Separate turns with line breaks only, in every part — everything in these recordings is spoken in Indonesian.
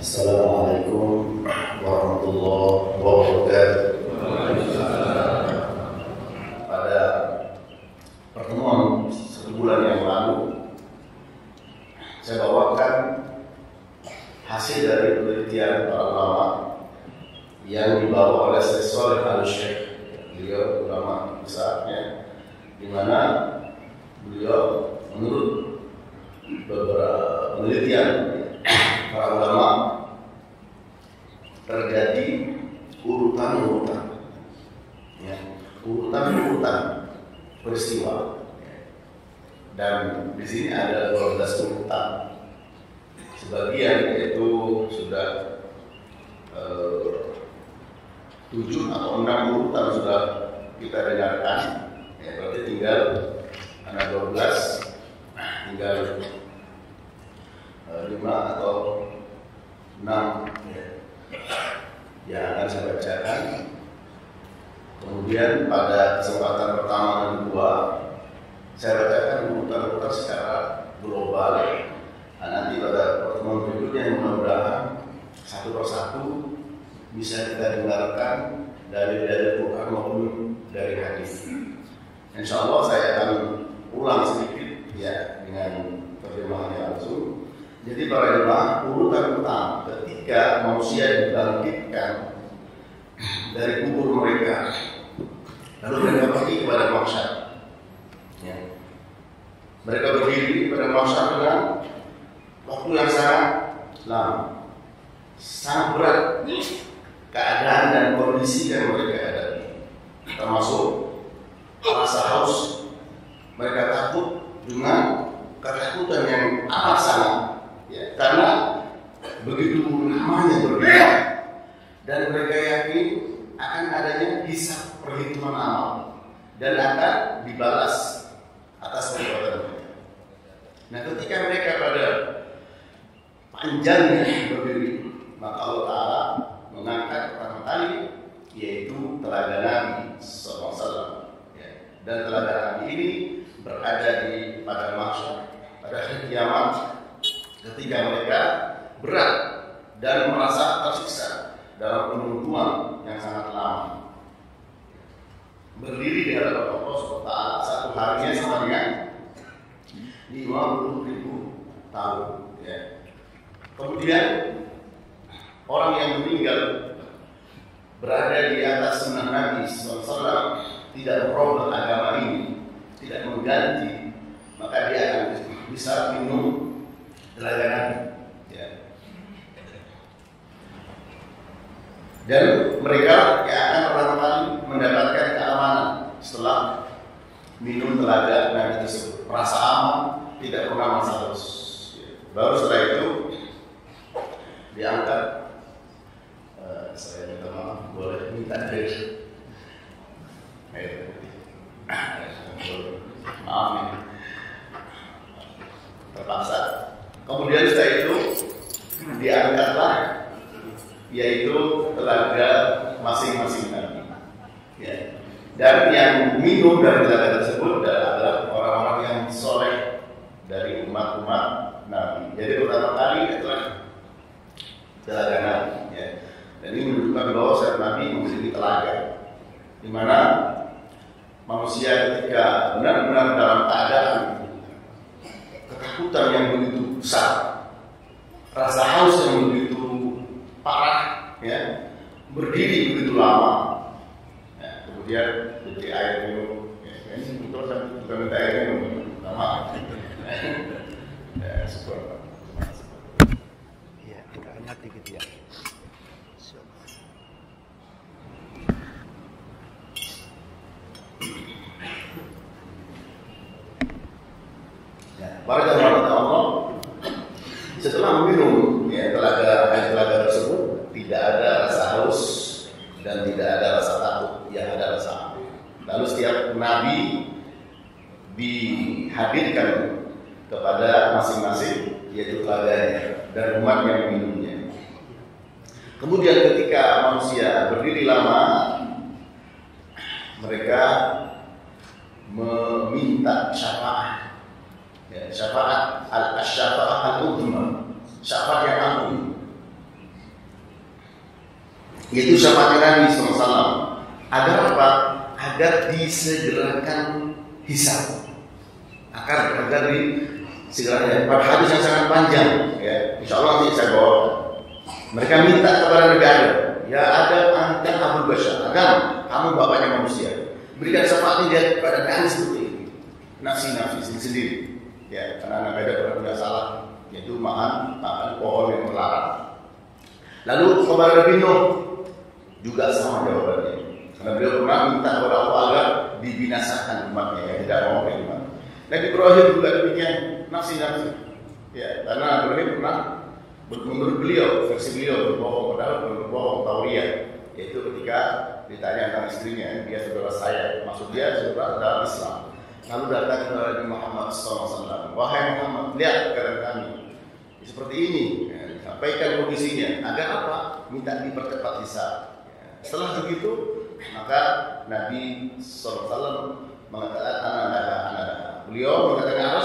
Assalamualaikum warahmatullahi wabarakatuh. Pada pertemuan 1 bulan yang lalu, saya bawakan hasil dari penelitian para ulama yang dibawa oleh Syekh Shalih Al-Sheikh. Beliau ulama besarnya, di mana beliau menurut beberapa penelitian para ulama terjadi urutan-urutan peristiwa, dan di sini ada 12 urutan. Sebagian itu sudah 7 atau 6 urutan sudah kita dengarkan, berarti tinggal ada 12, tinggal 5 atau 6 yang akan saya bacakan. Kemudian pada kesempatan pertama dan kedua, saya bacakan urutan-urutan secara global. Nanti pada pertemuan berikutnya mudah-mudahan satu persatu bisa kita dengarkan dari Quran maupun dari hadis. Insya Allah saya akan ulang sedikit dengan terjemahannya langsung. Jadi para jemaah, urutan pertama ketika manusia dibangkitkan dari kubur mereka, lalu mereka pergi kepada mahsyar. Mereka berdiri pada mahsyar dengan waktu yang sangat lama, sangat berat keadaan dan kondisi yang mereka hadapi, termasuk rasa haus. Mereka takut dengan ketakutan yang amat sangat, karena begitu lamanya berbeda, dan mereka yakin akan adanya hisab perhitungan amal dan akan dibalas atas perbuatan mereka. Nah, ketika mereka pada panjangnya berdiri, maka Allah Ta'ala mengangkat pertama kali, yaitu telaga Nabi SAW. Dan telaga Nabi ini berada di padang mahsyar pada hari kiamat, ketika mereka berat dan merasa tersiksa dalam penungguan yang sangat lama, berdiri di hadapan Allah SWT satu harinya sama dengan 50.000 tahun. Kemudian orang yang meninggal berada di atas sunnah Nabi SAW, tidak merubah agama ini, tidak mengganti, maka dia akan bisa minum telaga Nabi. Dan mereka yang akan pertama kali mendapatkan keamanan setelah minum telaga Nabi tersebut, merasa aman, tidak pernah merasa terus. Baru setelah itu diangkat. Saya minta maaf, boleh minta air putih. Maaf nih, terpaksa. Kemudian setelah itu diangkatlah, yaitu telaga masing-masing Nabi. Dan yang minum dari telaga tersebut adalah orang-orang yang soleh dari umat-umat Nabi. Jadi pertama kali adalah telaga Nabi. Dan ini menunjukkan bahwa setiap Nabi memiliki telaga, di mana manusia ketika benar-benar dalam keadaan ketakutan yang begitu besar, rasa haus yang begitu parah, berdiri begitu lama, kemudian beli air minum, ini betul bukan minta air minum, lama. Syukur. Iya, kita angkat dikit ya. Para jemaah Allah, setelah minum telaga tersebut, tidak ada rasa haus dan tidak ada rasa takut, yang ada rasa aman. Lalu setiap nabi dihadirkan kepada masing-masing, yaitu telaganya dan umat yang minumnya. Kemudian ketika manusia berdiri lama, mereka meminta syafaat. Syafaat al-syafa'ah al-udhma, syafaat yang agung. Yaitu syafaat Nabi SAW. Agar apa? Agar disegerakan hisab. Agar disegerakan. Pada hadis yang sangat panjang, ya, insya Allah nanti saya bawa. Mereka minta kepada Nabi Adam, ya Adam, anta Abul Bashar. Adam, kamu bapaknya manusia. Berikan syafaat dia kepada kami seperti ini. Nafsi sendiri. Ya, karena Nabi Adam pernah punya salah, yaitu makan pohon yang terlarang. Lalu kepada Nabi Nuh juga sama jawabannya. Karena beliau pernah minta kepada Allah agar dibinasakan umatnya, ya, tidak mau beriman. Nabi Ibrahim juga demikian, nafsi. Ya, karena Ibrahim pernah menurut beliau, versi beliau berbohong, padahal berbohong tauriah, yaitu ketika ditanya tentang istrinya, dia saudara saya, maksud dia saudara dalam Islam. Lalu datang kepada Nabi Muhammad SAW, wahai Muhammad, lihat keadaan kami seperti ini, ya, sampaikan kondisinya, agar apa? Minta dipercepat hisab. Ya. Setelah begitu, maka Nabi SAW mengatakan anak. Beliau mengatakan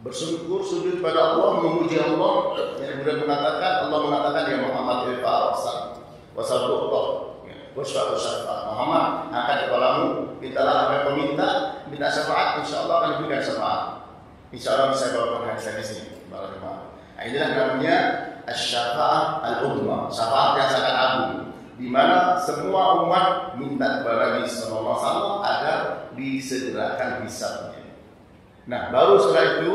bersyukur sujud pada Allah, memuji Allah, yang kemudian Allah mengatakan ya Muhammad Muhammad angkat kepalamu, mintalah apa yang kau minta syafaat, insya Allah akan diberikan syafaat. Insya Allah bisa bawakan hadis ini. Nah, inilah namanya asy-syafa'ah al-uzma, syafaat yang sangat agung, di mana semua umat minta kepada Nabi sallallahu alaihi wasallam agar disegerakan hisabnya. Nah, baru setelah itu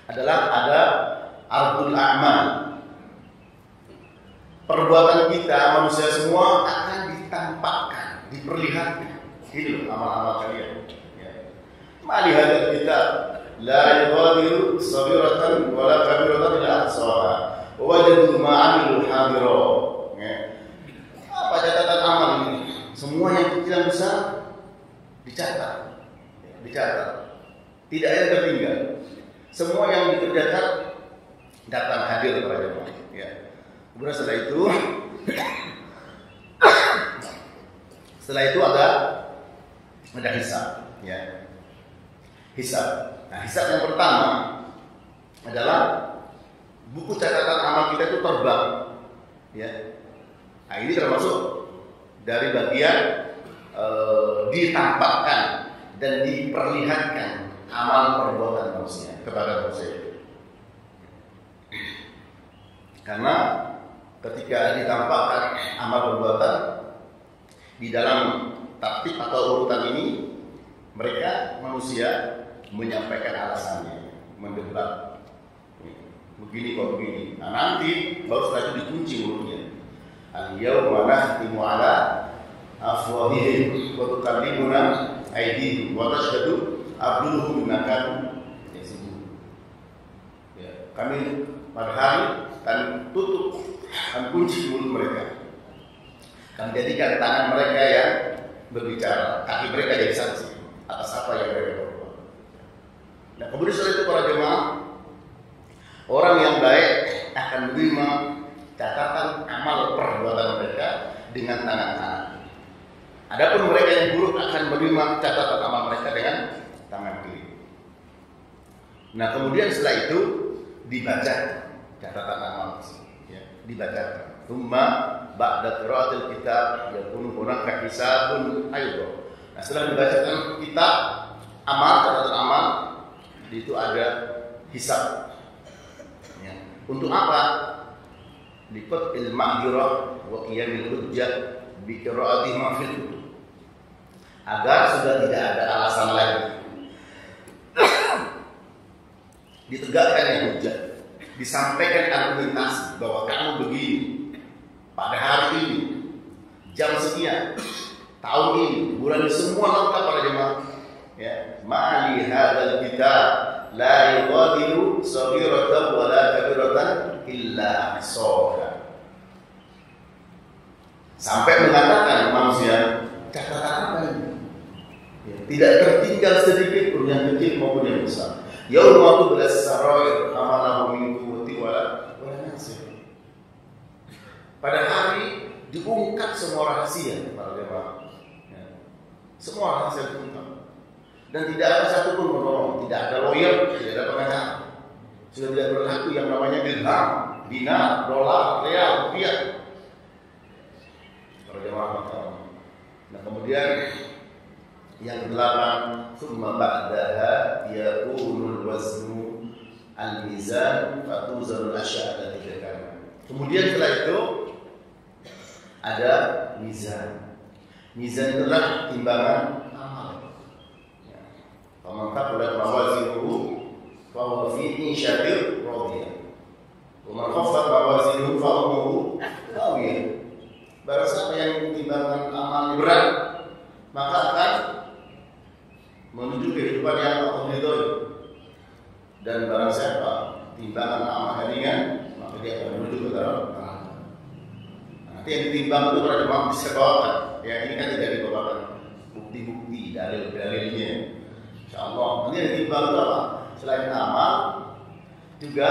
adalah ada ardul a'mal. Perbuatan kita manusia semua akan ditampakkan, diperlihatkan. Ini amal-amal kalian. Ya. Malihat kita la yughadiru saghiratan wala kabiratan illa ahsaha wa wajadu ma 'amilu hadira. Ya. Apa catatan amal ini? Semua yang kecil dan besar dicatat. Tidak ada yang tertinggal. Semua yang dikerjakan datang hadir kepada jemaah. Ya. Kemudian setelah itu ada hisab. Ya. Hisab. Nah, hisab yang pertama adalah buku catatan amal kita itu terbang. Ya. Nah, ini termasuk dari bagian ditampakkan dan diperlihatkan amal perbuatan manusia kepada manusia. Karena ketika ditampakkan amal perbuatan di dalam tertib atau urutan ini, mereka manusia menyampaikan alasannya, mendebat. Begini kok begini. Nah, nanti baru setelah itu dikunci mulutnya. Al-yawma nakhtimu ala afwahihim wa tukallimuna aydihim wa tashhadu arjuluhum bima kanu yaksibun. Ya, kami pada hari akan tutup, akan kunci mulut mereka. Akan jadikan tangan mereka yang berbicara, kaki mereka jadi saksi atas apa yang mereka perbuat. Nah, kemudian setelah itu para jemaah, orang yang baik akan menerima catatan amal perbuatan mereka dengan tangan kanan. Adapun mereka yang buruk akan menerima catatan amal mereka dengan tangan kiri. Nah, kemudian setelah itu dibaca catatan amal, ya, dibaca. Tsumma ba'da qira'atil kitab yakunu hunaka hisabun aidha. Nah, setelah dibacakan kitab amal, catatan amal, itu ada hisab. Ya. Untuk apa? Liqat il-ma'dirah wa qiyamil hujjah bi qira'ati ma'fil. Agar sudah tidak ada alasan lagi. Ditegakkan yang hujjah, disampaikan argumentasi bahwa kamu begini pada hari ini, jam sekian, tahun ini, bulan ini, semua lengkap para jemaah. Ya, mali hadzal kitab la yughadiru saghiratan wa la kabiratan illa ahsaha. Sampai mengatakan manusia, catatan apa ini? Ya, tidak tertinggal sedikit pun yang kecil maupun yang besar. Yauma tublas sarair amalahu min quwwati wala nasir. Pada hari diungkap semua rahasia para jemaah. Ya. Semua rahasia diungkap. Dan tidak ada satupun penolong, tidak ada lawyer, tidak ada pengacara. Sudah tidak berlaku yang namanya dirham, dinar, dolar, real, rupiah. para jamaah mahkamah. Nah kemudian yang 8, thumma ba'daha yakunul waznu al-mizan fatuzanul asya' allati dzakara. Kemudian setelah itu ada mizan. Mizan adalah timbangan amal. Ya. Faman thaqulat mawazinuhu fa huwa fi 'ishatin radiyah. Wa man khaffat mawazinuhu fa ummuhu hawiyah. Barang siapa yang timbangan amal berat, maka akan menuju kehidupan yang Allah ridhoi. Dan barang siapa timbangan amal ringan, maka dia akan menuju ke dalam neraka. Nanti yang ditimbang itu pada memang bisa bawakan. Ya ini kan tidak dibawakan bukti-bukti dalil-dalilnya. Insyaallah. Nanti yang ditimbang itu apa? Selain amal, juga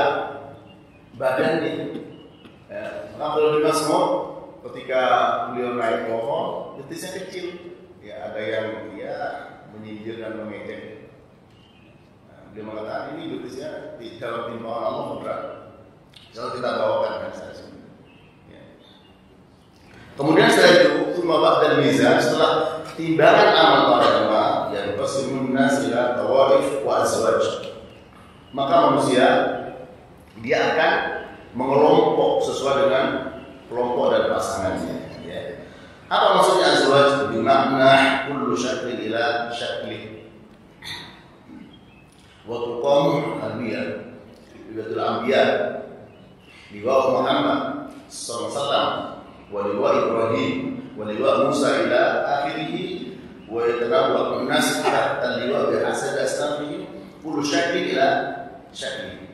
badannya. Ya, kalau di Masmur ketika beliau naik pohon, betisnya kecil. Ya ada yang dia menyindir dan mengejek. Nah, dia mengatakan ini betisnya di dalam timbangan Allah berat. Kalau kita bawakan kan saja. Ya. Kemudian setelah itu, Tumabak dan Mizan, setelah timbangan amal para jamaah yang qasimun nas ila tawaif wa azwaj, maka manusia dia akan mengelompok sesuai dengan kelompok dan pasangannya. Ya. Apa maksudnya azwaj? Bimakna kullu syaklin ila syaklin wa tuqamu al-anbiya bidatul anbiya liwa Muhammad sallallahu alaihi wasallam wa liwa Ibrahim wa liwa Musa ila akhirih wa yatanawwa an-nas hatta liwa bi hasad asnafihim kullu syaklin ila syaklin.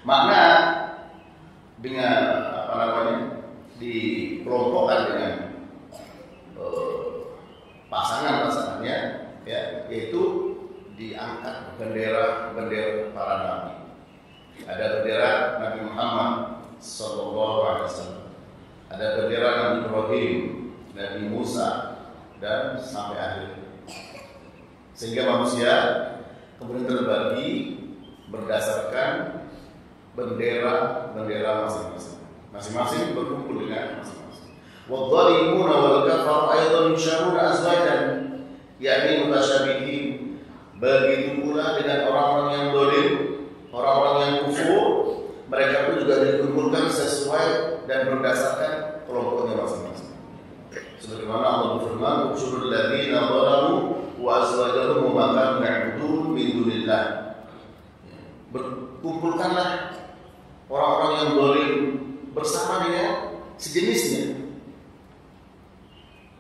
Makna dengan apa namanya dikelompokkan dengan pasangannya, ya, yaitu diangkat bendera para nabi. Ada bendera Nabi Muhammad sallallahu alaihi wasallam, ada bendera Nabi Ibrahim, Nabi Musa, dan sampai akhir. Sehingga manusia kemudian terbagi berdasarkan bendera masing-masing. Masing-masing berkumpul dengan masing-masing. Wadh-dhalimuna wal kafar aidan yusharuna azwajan, yakni mutasyabihin. Begitu pula dengan orang-orang yang zalim, orang-orang yang kufur, mereka pun juga dikumpulkan sesuai dan berdasarkan kelompoknya masing-masing. Sebagaimana Allah berfirman, "Ushurul ladzina zalamu wa azwajuhum ma kanu ya'budun min dunillah." Berkumpulkanlah orang-orang yang zalim bersama dengan sejenisnya,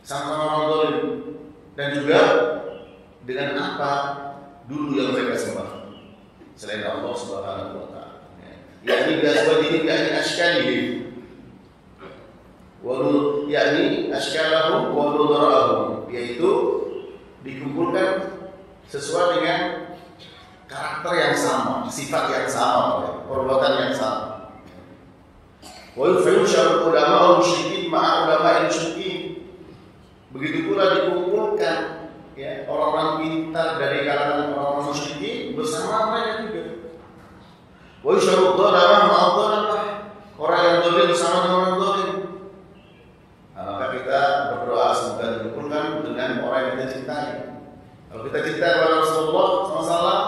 sama orang zalim, dan juga dengan apa dulu yang mereka sembah selain Allah Subhanahu wa taala. Yakni biaswajihim yakni ashkalihim yakni ashkalahum wa nudarahum, yaitu dikumpulkan sesuai dengan karakter yang sama, sifat yang sama, perbuatan yang sama. Wa yufsharul ulama musyrikin ma'a ulama musyrikin. Begitu pula dikumpulkan, ya, orang-orang pintar dari kalangan orang-orang musyrikin bersama mereka juga. Wa yusharul dhalamah ma'a dhalamah, orang yang zalim bersama dengan orang zalim. Maka kita berdoa semoga dikumpulkan dengan orang yang kita cintai. Kalau kita cinta kepada Rasulullah SAW,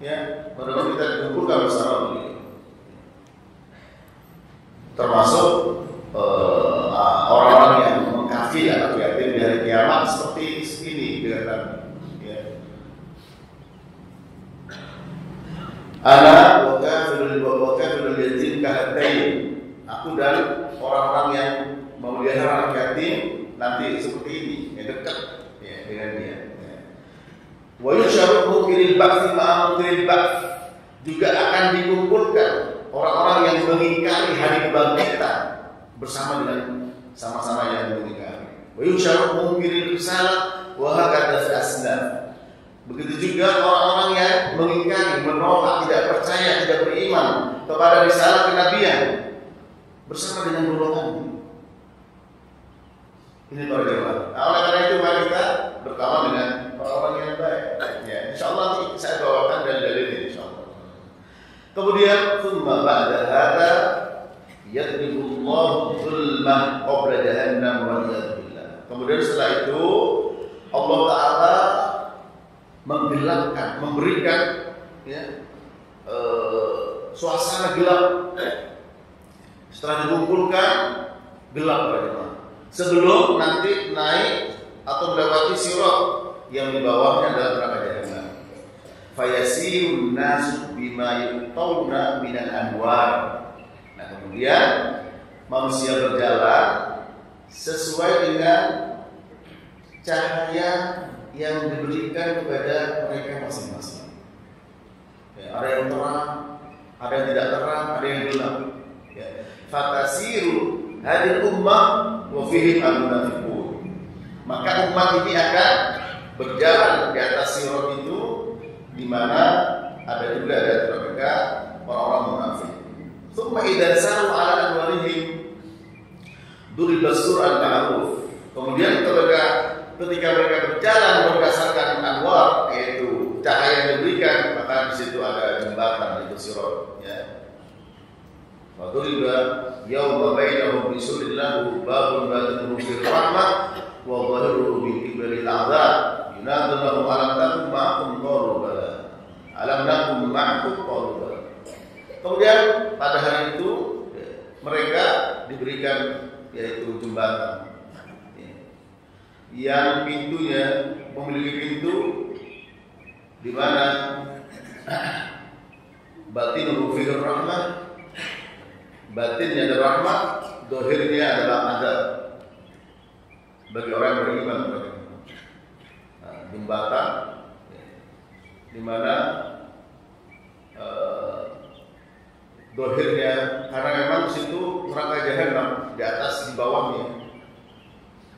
ya, mudah-mudahan kita dikumpulkan bersama beliau. Termasuk orang-orang yang mengkafir atau yatim di hari kiamat seperti ini, dikatakan, ya. Ana wa kafirul yatim kahatayn. Aku dan orang-orang yang memelihara anak yatim nanti seperti ini, ya, dekat, ya, dengan dia. Wa yusharuhu fil ba'thi ma'a fil ba'th, juga akan dikumpulkan orang-orang yang mengingkari hari kebangkitan bersama dengan sama-sama yang mengingkari. Wa yusharuhu fil risalah wa hakadha fil asnaf. Begitu juga orang-orang yang mengingkari, menolak, tidak percaya, tidak beriman kepada risalah kenabian bersama dengan golongan. Ini para jemaah. Oleh karena itu mari kita berkawan dengan orang-orang yang baik. Ya, insyaallah nanti saya bawakan dalil-dalil ini insyaallah. Kemudian thumma ba'da hadza yadribullahu dzulmah qabla jahannam wa billah. Kemudian setelah itu Allah Ta'ala menggelapkan, memberikan ya, suasana gelap. Setelah dikumpulkan gelap bagaimana? Sebelum nanti naik atau melewati sirat yang di bawahnya adalah neraka jahanam. Fayasirun nasu bima yutawna minal anwar. Nah, kemudian manusia berjalan sesuai dengan cahaya yang diberikan kepada mereka masing-masing. Ya, ada yang terang, ada yang tidak terang, ada yang gelap. Ya. Fatasiru hadil ummah wa fihim al-munafiqun. Maka umat ini akan berjalan di atas sirat itu, di mana ada juga di antara mereka orang-orang munafik. Tsumma idza saru ala anwarihim duribas sur'an ma'ruf. Kemudian ketika mereka berjalan berdasarkan anwar, yaitu cahaya yang diberikan, maka di situ ada jembatan, itu sirat ya. Wa duriba yauma bainahum bisulillahu babun batinuhu fir rahmah wa dhahiruhu min qibalil a'dzab yunadunahum alam takum ma'akum qalu bala alam nakum ma'akum qalu bala. Kemudian pada hari itu mereka diberikan yaitu jembatan yang pintunya memiliki pintu di mana batinuhu fir rahmah, batinnya adalah rahmat, dohirnya adalah azab bagi orang yang beriman. Nah, jembatan di mana dohirnya, karena memang di situ neraka jahanam, di atas di bawahnya.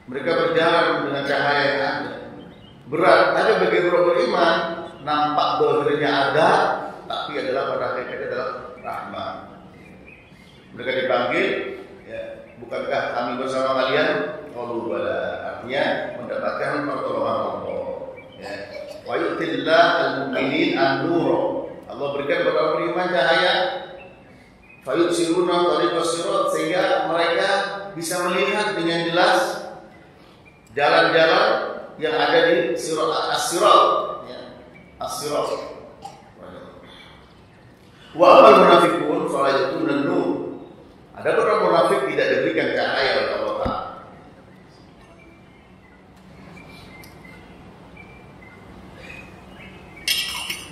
Mereka berjalan dengan cahaya yang ada. Berat, tapi bagi orang beriman nampak dohirnya ada, tapi adalah pada hakikatnya adalah rahmat. Mereka dipanggil, ya, bukankah kami bersama kalian? Qalu bala, artinya mendapatkan pertolongan Allah. Ya. Wa yu'tillah al-mu'minin an-nur. Allah berikan kepada orang beriman cahaya. Fayubsiruna tariqas sirat, sehingga mereka bisa melihat dengan jelas jalan-jalan yang ada di sirat as-sirat, ya. As-sirat. Wa amal munafiqun fala yatuna nur. Ada orang munafik tidak diberikan cahaya oleh Allah Ta'ala.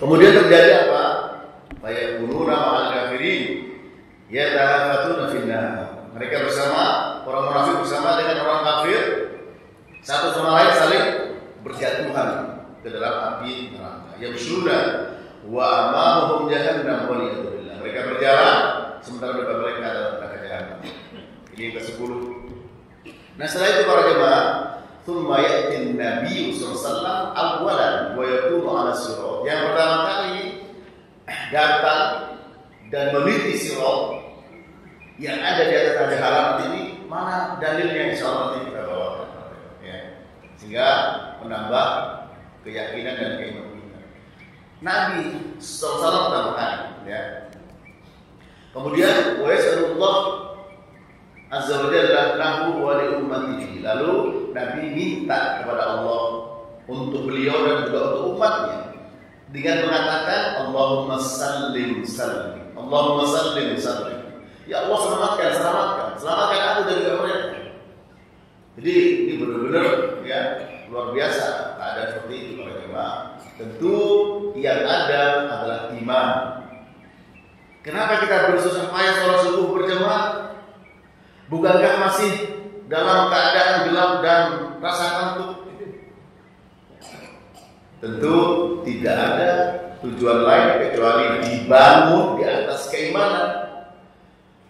Kemudian terjadi apa? Fayakununa ma'al kafirin yatahafatuna finnar. Mereka bersama, orang munafik bersama dengan orang kafir, satu sama lain saling berjatuhan ke dalam api neraka. Yamshuna wa amamuhum jahannam wa liyadzubillah. Mereka berjalan sementara depan mereka adalah neraka jahanam. Ini yang ke-10. Nah, setelah itu para jemaah, thumma ya'tin nabiyyu sallallahu alaihi wasallam awwalan wa yakunu 'ala sirat. Yang pertama kali datang dan meniti sirat yang ada di atas ada halaman ini, mana dalilnya, insyaallah nanti kita bawakan ya. Sehingga menambah keyakinan dan keimanan kita. Nabi sallallahu alaihi wasallam pertama kali ya. Kemudian wa yasallallahu azza wa jalla lahu wa li ummatihi. Lalu Nabi minta kepada Allah untuk beliau dan juga untuk umatnya dengan mengatakan Allahumma sallim sallim. Allahumma sallim sallim. Ya Allah, selamatkan aku dari mereka. Jadi ini benar-benar ya luar biasa keadaan seperti itu para jemaah. Tentu yang ada adalah iman. Kenapa kita bersusah payah sholat subuh berjamaah? Bukankah masih dalam keadaan gelap dan rasa kantuk? Tentu tidak ada tujuan lain kecuali dibangun di atas keimanan.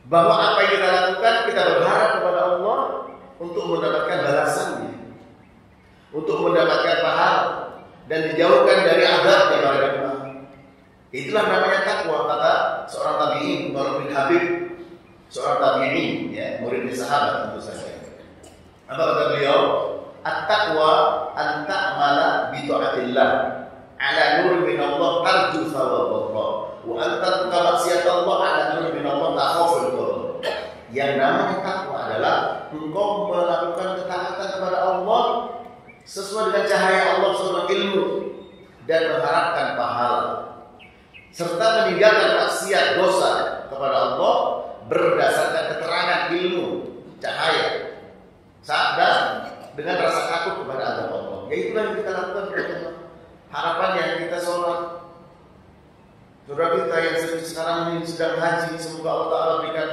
Bahwa apa yang kita lakukan, kita berharap kepada Allah untuk mendapatkan balasannya, untuk mendapatkan pahala dan dijauhkan dari azabnya para jemaah. Itulah namanya takwa, kata seorang tabi'in, Umar bin Habib, seorang tabi'in, ya, muridnya sahabat tentu saja. Apa kata beliau? At-taqwa an ta'mala bi ta'atillah ala nur min Allah tarju thawab Allah wa an tatqa maksiat Allah ala nur min Allah takhaful qadar. Yang namanya takwa adalah engkau melakukan ketaatan kepada Allah sesuai dengan cahaya Allah sesuai ilmu dan mengharapkan pahala, serta meninggalkan maksiat dosa kepada Allah berdasarkan keterangan ilmu cahaya dan dengan rasa takut kepada azab Allah. Yaitulah yang kita lakukan. Harapannya kita sholat. Saudara kita yang sekarang ini sedang haji, semoga Allah Ta'ala berikan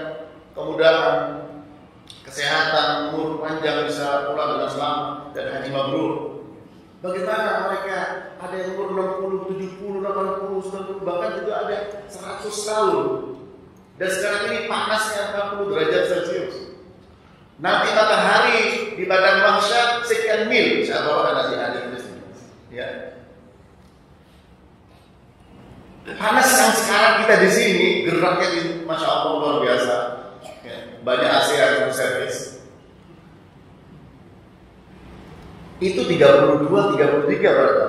kemudahan, kesehatan, umur panjang, bisa pulang dengan selamat dan haji mabrur. Bagaimana mereka? Ada yang umur 60, 70, 80, 90, bahkan juga ada 100 tahun. Dan sekarang ini panasnya 40 derajat Celcius. Nanti matahari di badan mahsyar sekian mil. Saya bawakan adik-adik di sini. Ya. Panas yang sekarang kita di sini geraknya masya Allah luar biasa. Ya. Banyak AC yang servis. Itu 32, 33 berapa?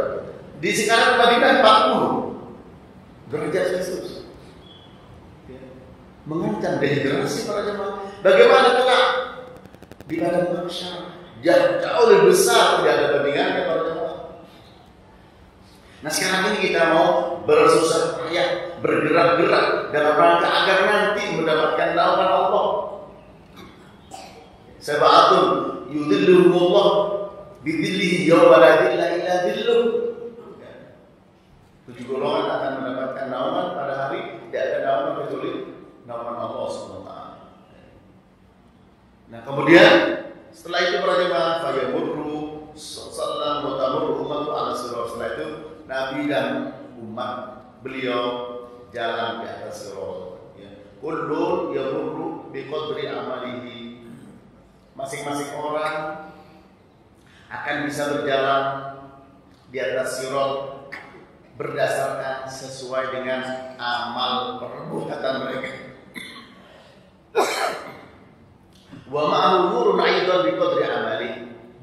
Di sekarang Madinah 40 derajat Celcius. Ya. Mengancam dehidrasi para jemaah. Bagaimana kelak di badan mahsyar jauh lebih besar, tidak ada bandingannya para jemaah. Nah sekarang ini kita mau bersusah payah, bergerak-gerak dalam rangka agar nanti mendapatkan naungan Allah. Sab'atun yudhilluhumullah bidhillihi yawma la dhilla illa dhilluh. 7 golongan akan mendapatkan naungan pada hari tidak ada naungan kecuali naungan Allah SWT. Nah kemudian setelah itu para jemaah fayamurru sallallahu wa tamurru ummatu ala sirat. Setelah itu Nabi dan umat beliau jalan di atas sirat. Ya. Kullun yamurru biqadri amalihi. Masing-masing orang akan bisa berjalan di atas sirat berdasarkan sesuai dengan amal perbuatan mereka. Wa ma'ahu nurun aidan biqadri amali.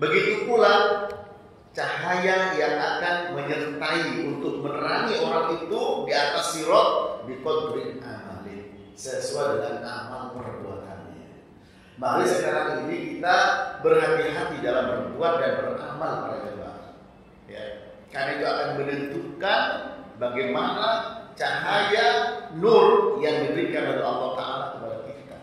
Begitu pula cahaya yang akan menyertai untuk menerangi orang itu di atas sirat biqadri amali, sesuai dengan amal perbuatannya. Mari sekarang ini kita berhati-hati dalam berbuat dan beramal para jemaah. Ya, karena itu akan menentukan bagaimana cahaya nur yang diberikan oleh Allah Ta'ala kepada kita.